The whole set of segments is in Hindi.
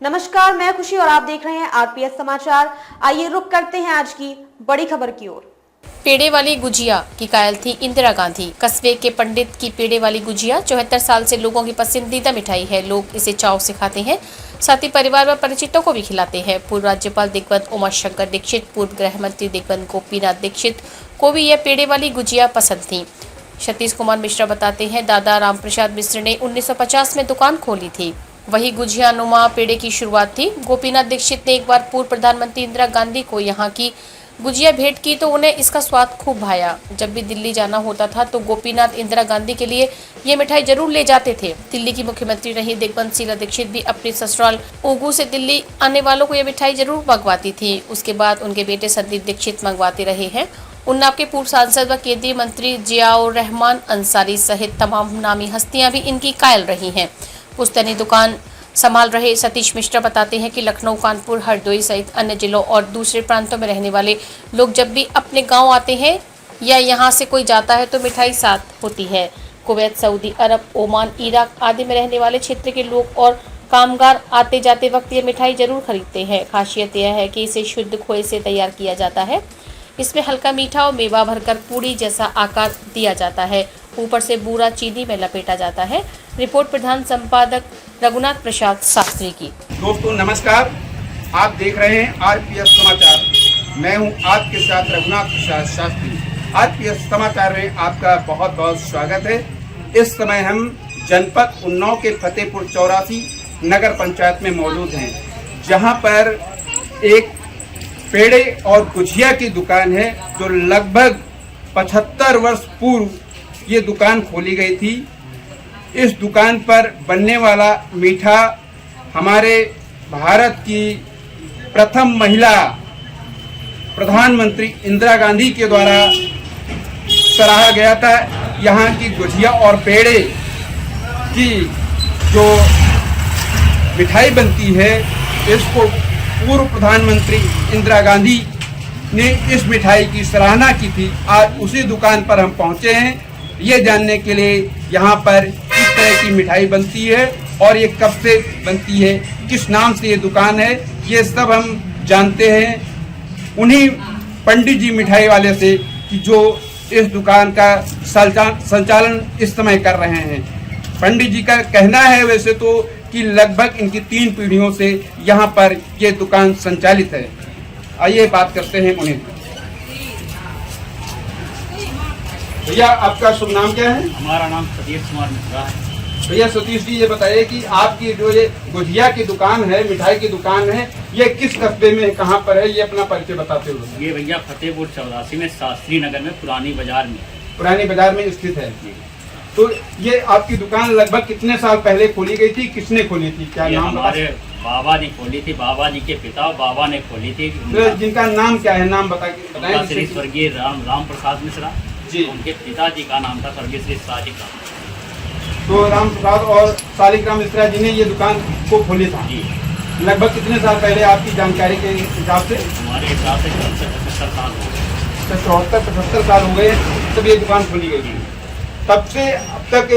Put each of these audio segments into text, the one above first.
नमस्कार, मैं खुशी और आप देख रहे हैं आरपीएस समाचार। आइए रुक करते हैं आज की बड़ी खबर की ओर। पेड़े वाली गुजिया की कायल थी इंदिरा गांधी। कस्बे के पंडित की पेड़े वाली गुजिया 74 साल से लोगों की पसंदीदा मिठाई है। लोग इसे चाव से खाते हैं, साथ ही परिवार व परिचितों को भी खिलाते हैं। पूर्व राज्यपाल दिग्वत उमाशंकर दीक्षित, पूर्व गृह मंत्री दिग्वत गोपीनाथ दीक्षित को भी यह पेड़े वाली गुजिया पसंद थी। सतीश कुमार मिश्रा बताते हैं, दादा रामप्रसाद मिश्र ने 1950 में दुकान खोली थी। वही गुजिया नुमा पेड़े की शुरुआत थी। गोपीनाथ दीक्षित ने एक बार पूर्व प्रधानमंत्री इंदिरा गांधी को यहाँ की गुजिया भेंट की तो उन्हें इसका स्वाद खूब भाया। जब भी दिल्ली जाना होता था तो गोपीनाथ इंदिरा गांधी के लिए ये मिठाई जरूर ले जाते थे। दिल्ली की मुख्यमंत्री रही दिग्वत शीला दीक्षित भी अपने ससुराल ओगू से दिल्ली आने वालों को यह मिठाई जरूर मंगवाती थी। उसके बाद उनके बेटे संदीप दीक्षित मंगवाते रहे हैं। उन्नाव के पूर्व सांसद व केंद्रीय मंत्री जियाउर रहमान अंसारी सहित तमाम नामी हस्तियां भी इनकी कायल रही हैं। पुस्तैनी दुकान संभाल रहे सतीश मिश्रा बताते हैं कि लखनऊ, कानपुर, हरदोई सहित अन्य जिलों और दूसरे प्रांतों में रहने वाले लोग जब भी अपने गांव आते हैं या यहां से कोई जाता है तो मिठाई साथ होती है। कुवैत, सऊदी अरब, ओमान, इराक आदि में रहने वाले क्षेत्र के लोग और कामगार आते जाते वक्त ये मिठाई जरूर खरीदते हैं। खासियत यह है कि इसे शुद्ध खोए से तैयार किया जाता है। इसमें हल्का मीठा और मेवा भरकर पूड़ी जैसा आकार दिया जाता है। ऊपर से बूरा चीनी में लपेटा जाता है। रिपोर्ट प्रधान संपादक रघुनाथ प्रसाद शास्त्री की। दोस्तों नमस्कार, आप देख रहे हैं आरपीएस समाचार। मैं हूं आपके साथ रघुनाथ प्रसाद शास्त्री। आरपीएस समाचार में आपका बहुत बहुत स्वागत है। इस समय हम जनपद उन्नाव के फतेहपुर 84 नगर पंचायत में मौजूद हैं, जहां पर एक पेड़े और गुजिया की दुकान है जो लगभग 75 वर्ष पूर्व ये दुकान खोली गई थी। इस दुकान पर बनने वाला मीठा हमारे भारत की प्रथम महिला प्रधानमंत्री इंदिरा गांधी के द्वारा सराहा गया था। यहाँ की गुजिया और पेड़े की जो मिठाई बनती है, इसको पूर्व प्रधानमंत्री इंदिरा गांधी ने इस मिठाई की सराहना की थी। आज उसी दुकान पर हम पहुँचे हैं ये जानने के लिए यहाँ पर किस तरह की मिठाई बनती है और ये कब से बनती है, किस नाम से ये दुकान है, ये सब हम जानते हैं उन्हीं पंडित जी मिठाई वाले से कि जो इस दुकान का संचालन इस समय कर रहे हैं। पंडित जी का कहना है वैसे तो कि लगभग इनकी 3 पीढ़ियों से यहाँ पर ये दुकान संचालित है। आइए बात करते हैं उन्हें। भैया आपका शुभ नाम क्या है? हमारा नाम सतीश कुमार मिश्रा है। भैया सतीश जी, ये बताइए कि आपकी जो ये गुजिया की दुकान है, मिठाई की दुकान है, ये किस कस्बे में, कहाँ पर है, ये अपना परिचय बताते हुए। ये भैया फतेहपुर 84 में शास्त्री नगर में पुरानी बाजार में स्थित है। तो ये आपकी दुकान लगभग कितने साल पहले खोली गई थी, किसने खोली थी, क्या नाम? हमारे बाबा ने खोली थी, बाबा जी के पिता बाबा ने खोली थी। जिनका नाम क्या है, नाम बताएं। श्री स्वर्गीय राम प्रसाद मिश्रा जी, उनके पिताजी का नाम था स्वर्गीय श्री सालिग्राम। तो राम प्रसाद और सालिग्राम मिश्रा जी ने ये दुकान को खोली था जी। लगभग कितने साल पहले आपकी जानकारी के हिसाब से? हमारे हिसाब से 74-75 साल हो गए। 74-75 साल हो गए तब ये दुकान खोली गई थी। तब से अब तक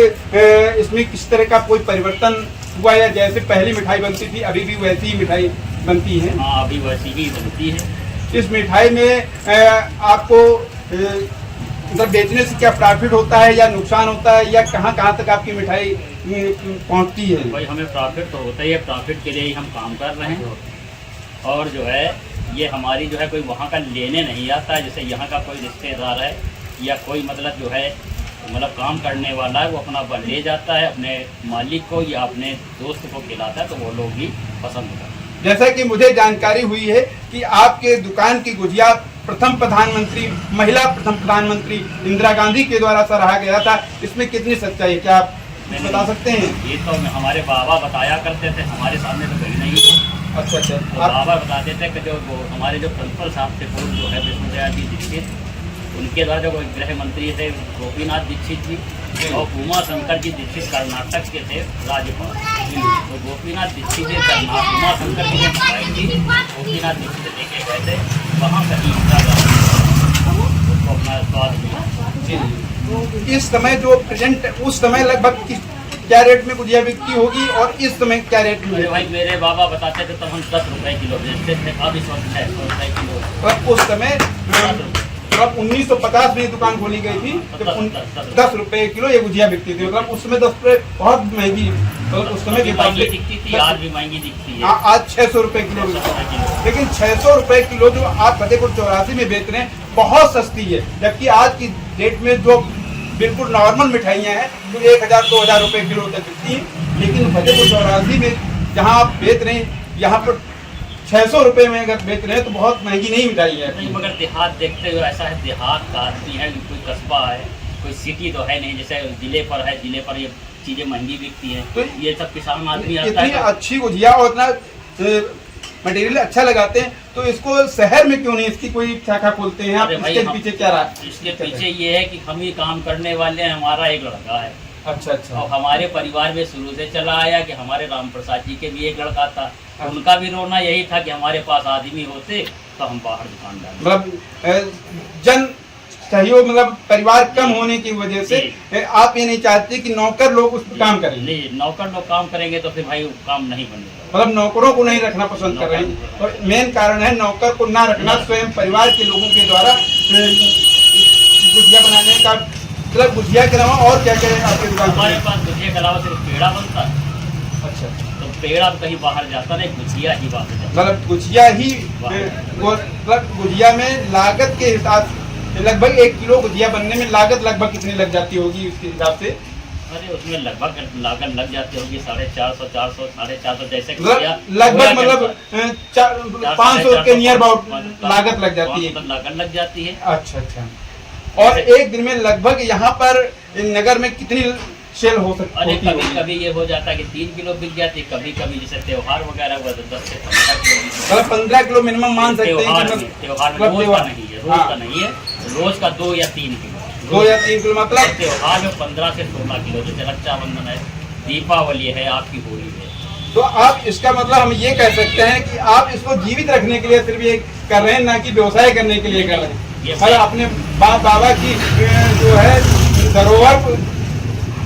इसमें किस तरह का कोई परिवर्तन हुआ या जैसे पहले मिठाई बनती थी अभी भी वैसी ही मिठाई बनती है? हाँ, अभी वैसी ही बनती है। इस मिठाई में आपको मतलब बेचने से क्या प्रॉफिट होता है या नुकसान होता है, या कहाँ तक आपकी मिठाई पहुँचती है? भाई हमें प्रॉफिट तो होता ही है, प्रॉफिट के लिए ही हम काम कर रहे हैं। और जो है ये हमारी जो है कोई वहाँ का लेने नहीं आता है। जैसे यहाँ का कोई रिश्तेदार है या कोई मतलब जो है काम करने वाला है, वो अपना ले जाता है अपने मालिक को या अपने दोस्त को खिलाता है, तो वो लोग भी पसंद करते हैं। जैसा कि मुझे जानकारी हुई है कि आपके दुकान की गुजिया महिला प्रथम प्रधानमंत्री इंदिरा गांधी के द्वारा सराहा गया था, इसमें कितनी सच्चाई है, क्या आप बता सकते हैं? ये तो हमारे बाबा बताया करते थे, हमारे सामने तो कहीं नहीं है। अच्छा। बाबा बताते थे कि जो हमारे जो प्रिंसिपल साहब थे पूर्व जो है विष्णुदयाल जी दीक्षित, उनके द्वारा जो गृह मंत्री थे गोपीनाथ दीक्षित जी और उमा शंकर जी दीक्षित कर्नाटक के थे राज्यपाल। तो गोपीनाथ दीक्षित जी उमा शंकर जी ने बताई थी, गोपीनाथ दीक्षित लेके गए थे वहाँ कहीं उसको अपना स्वाद मिला। इस समय जो प्रेजेंट, उस समय लगभग क्या रेट में गुजिया बिकती होगी और इस समय क्या रेट में? अरे भाई मेरे बाबा बताते थे तब हम 10 रुपए किलो बेचते थे, अब इस वक्त 600 रुपए किलो। मतलब उस समय मतलब 1950 में ये दुकान खोली गई थी, जब 10 रुपए किलो ये गुजिया बिकती थी। मतलब उस समय 10 रुपए बहुत महंगी, मतलब उस समय महंगी दिखती थी, आज भी महंगी दिखती है। आज 600 रुपए किलो, लेकिन 600 रुपए किलो जो आप फतेहपुर चौरासी में बेच रहे हैं बहुत सस्ती है, जबकि आज की डेट में जो बिल्कुल नॉर्मल मिठाइयाँ हैं जो 1000-2000 रुपए किलो तक बिकती हैं, लेकिन फतेहपुर चौरासी में जहाँ आप बेच रहे हैं यहाँ पर 600 रुपए में अगर बेच रहे हैं तो बहुत महंगी नहीं मिठाई है। नहीं, मगर देहात देखते हुए ऐसा है, देहात का आदमी है, कोई कस्बा है, कोई सिटी तो है नहीं। जैसे जिले पर है, जिले पर ये चीजें महंगी बिकती हैं, तो ये सब किसान आदमी आता है। इतनी अच्छी गुजिया और इतना मटेरियल अच्छा लगाते हैं, तो इसको शहर में क्यों नहीं इसकी कोई शाखा खोलते हैं आप? इसके पीछे क्या रहा? इसके पीछे ये है कि हम ही काम करने वाले हैं, हमारा एक लड़का है। अच्छा। और हमारे परिवार में शुरू से चला आया कि हमारे राम प्रसाद जी के भी एक लड़का था, उनका भी रोना यही था कि हमारे पास आदमी होते तो हम बाहर दुकान डालते। मतलब जन सहयोग, मतलब परिवार कम होने की वजह से आप ये नहीं चाहते कि नौकर लोग उस पर काम करें? नहीं, नौकर लोग काम करेंगे तो फिर भाई काम नहीं बनेगा। मतलब नौकरों को नहीं रखना पसंद कर रहे हैं, और मेन कारण है नौकर को ना रखना। स्वयं परिवार के लोगों के द्वारा गुजिया बनाने का, मतलब गुजिया के अलावा और क्या क्या है आपके दुकान? हमारे पास गुजिया के अलावा सिर्फ पेड़ा बनता है। अच्छा, तो पेड़ा कहीं बाहर जाता नहीं, गुजिया ही बाहर जाता। मतलब गुजिया ही, मतलब गुजिया में लागत के हिसाब से लगभग 1 किलो गुजिया बनने में लागत लगभग कितनी लग जाती होगी उसके हिसाब से? अरे उसमें लगभग लागत लग जाती होगी 450, 400, 450 जैसे लगभग मतलब 500 के नियर अबाउट लागत लग जाती है। लागत लग जाती है। अच्छा। और एक दिन में लगभग यहाँ पर नगर में कितनी सेल हो सकती है? अरे कभी ये हो जाता है कि 3 किलो बिक जाती है, कभी जैसे त्योहार वगैरह हुआ तो 10 से 15 किलो। मतलब 15 किलो मिनिमम मान सकते हैं। त्योहार रोज का नहीं है, रोज का नहीं है, रोज का 2 या 3 किलो। 2 या 3 किलो मतलब त्योहार में 15 से 16 किलो। जैसे रक्षाबंधन है, दीपावली है, आपकी होली है। तो आप इसका मतलब हम ये कह सकते हैं कि आप इसको जीवित रखने के लिए सिर्फ ये कर रहे हैं, ना कि व्यवसाय करने के लिए कर रहे हैं। मतलब अपने बाप दादा की जो है धरोहर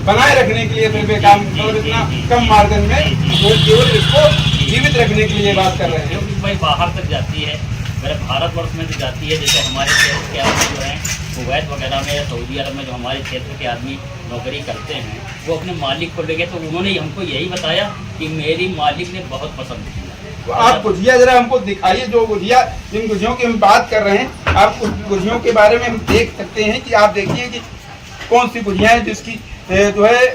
बनाए रखने के लिए सिर्फ काम, मतलब इतना कम मार्जिन में केवल इसको जीवित रखने के लिए बात कर रहे हैं। क्योंकि भाई बाहर तक जाती है, मेरे भारतवर्ष में तो जाती है। जैसे हमारे क्षेत्र के आदमी जो हैं कुवैत वगैरह में या सऊदी अरब में जो हमारे क्षेत्र के आदमी नौकरी करते हैं, वो अपने मालिक को लेके, तो उन्होंने हमको यही बताया कि मेरी मालिक ने बहुत पसंद किया। तो आप गुजिया जरा हमको दिखाइए, जो गुजिया, जिन गुजियों की हम बात कर रहे हैं, आप उस गुजियों के बारे में हम देख सकते हैं कि आप देखिए कि कौन सी गुजिया है जिसकी जो है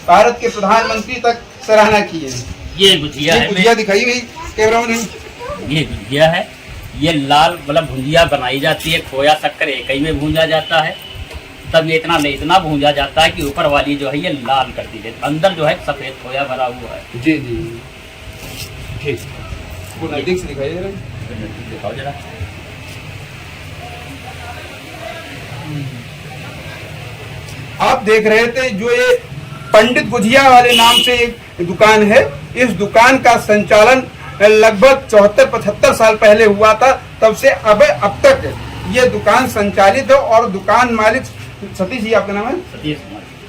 भारत के प्रधानमंत्री तक सराहना की है। ये गुजिया है, गुजिया दिखाई गई कैमरा में। ये गुजिया है, ये लाल मतलब भुजिया बनाई जाती है, खोया शक्कर एक ही में भूंजा जाता है। तब ये इतना भूंजा जाता है कि ऊपर वाली जो है ये लाल कर दी जाती है, अंदर जो है सफेद खोया भरा हुआ है। जी ठीक, वो नजदीक से दिखाइए जरा। दिखाओ जरा। आप देख रहे थे जो ये पंडित गुजिया वाले नाम से एक दुकान है, इस दुकान का संचालन लगभग 74-75 साल पहले हुआ था। तब से अब तक ये दुकान संचालित है, और दुकान मालिक सतीश जी, आपका नाम है?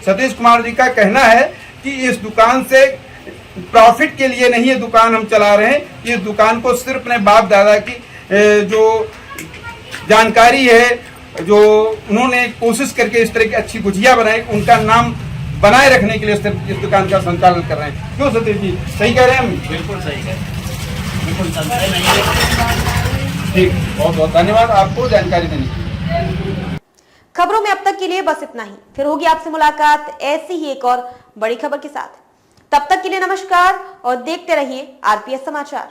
सतीश कुमार जी का कहना है कि इस दुकान से प्रॉफिट के लिए नहीं ये दुकान हम चला रहे हैं, इस दुकान को सिर्फ अपने बाप दादा की जो जानकारी है, जो उन्होंने कोशिश करके इस तरह की अच्छी गुजिया बनाई, उनका नाम बनाए रखने के लिए इस दुकान का संचालन कर रहे हैं। क्यों सतीश जी, सही कह रहे हैं हम? बिल्कुल सही है, बिल्कुल संदेह नहीं है। ठीक, बहुत बहुत धन्यवाद आपको जानकारी देने के लिए। खबरों में अब तक के लिए बस इतना ही, फिर होगी आपसे मुलाकात ऐसी ही एक और बड़ी खबर के साथ। तब तक के लिए नमस्कार और देखते रहिए आरपीएस समाचार।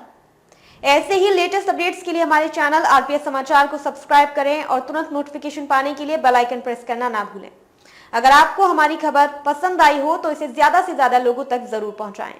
ऐसे ही लेटेस्ट अपडेट्स के लिए हमारे चैनल आरपीएस समाचार को सब्सक्राइब करें और तुरंत नोटिफिकेशन पाने के लिए बेल आइकन प्रेस करना ना भूलें। अगर आपको हमारी खबर पसंद आई हो तो इसे ज्यादा से ज्यादा लोगों तक जरूर पहुंचाएं।